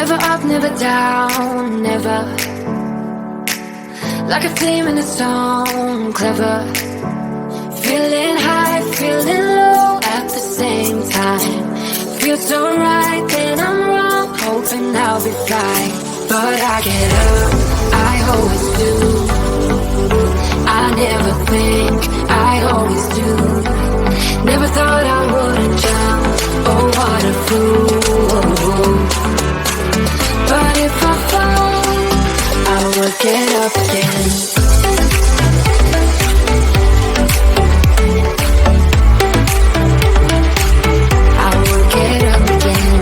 Never up, never down, never. Like a flame in a song, clever. Feeling high, feeling low at the same time. Feels so right, then I'm wrong, hoping I'll be fine. But I get up, I always do. I never think, I always do. Never thought I wouldn't jump, oh what a fool. But if I fall, I will get up again. I will get up again.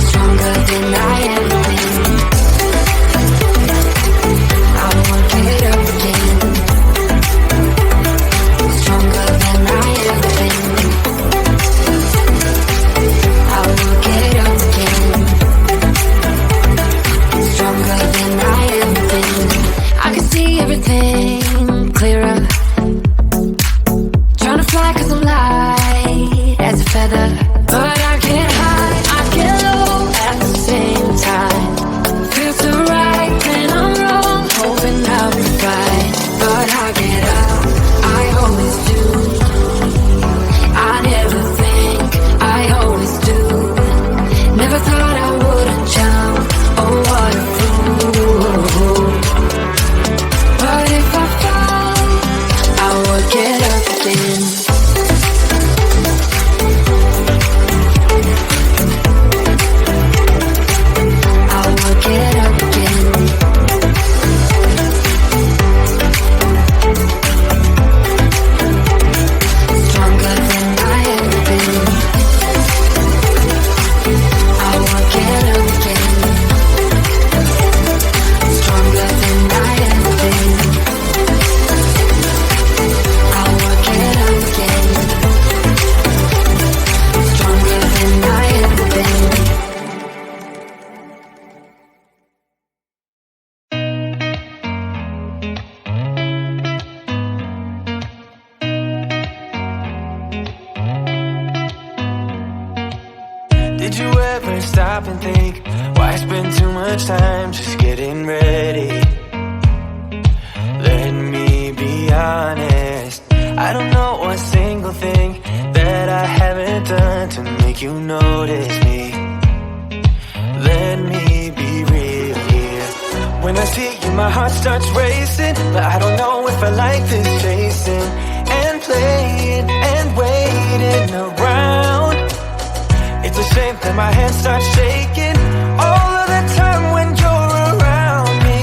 Stronger than I ever been. I will get up again. Stronger than I ever been. I will get up again. Stronger than I ever been. I can see everything clearer. Trying to fly 'cause I'm light as a feather. But I get high, I get low at the same time. Feels so right, then I'm wrong, hoping I'll be fine. But I get up, I always do. I never think, I always do. Never thought I wouldn't jump, oh what a fool. But if I fall, I will get up again. I will get up again. Stronger than I ever been. I will get up again. Stronger than I ever been. I will get up again. Stronger than I ever been. Did you ever stop and think, why spend too much time just getting ready? Let me be honest, I don't know a single thing that I haven't done to make you notice me. Let me be real here. When I see you, my heart starts racing, but I don't know if I like this chasing and playing and waiting around. It's a shame that my hands start shaking all of the time when you're around me.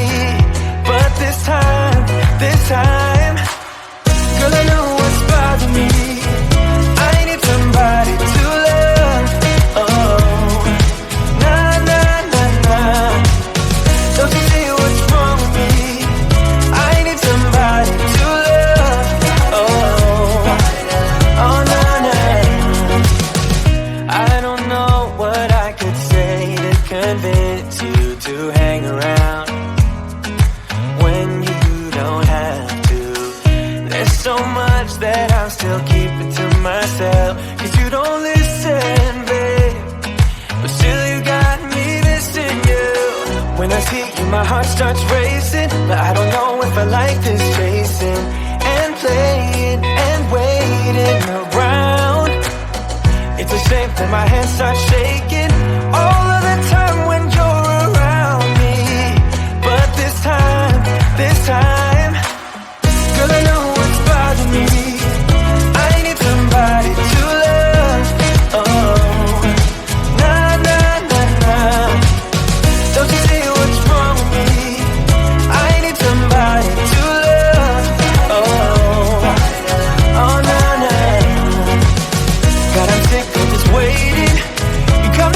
But this time, girl, I know what's bothering me. I need somebody to love. Oh, nah, nah, nah, nah. Don't you see what's wrong with me? I need somebody to love. Oh, nah, nah. I don't know what I could say to convince you to hang around when you don't have to. There's so much that I'm still keeping to myself, 'cause you don't listen, babe. But still you got me missing you. When I see you, my heart starts racing, but I don't know if I like this chasing and playing and waiting around. It's a shame that my hands start shaking all of the time when you're around me. But this time, girl, I know what's bothering me. I need somebody to love. Oh, nah, nah, nah, nah. Don't you see what's wrong with me? I need somebody to love. Oh, nah, nah. God, I'm sick of just waiting. You come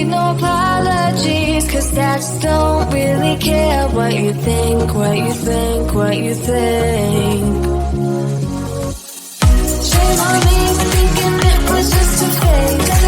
need no apologies, 'cause I just don't really care what you think, what you think, what you think. Shame on me for thinking it was just a fake.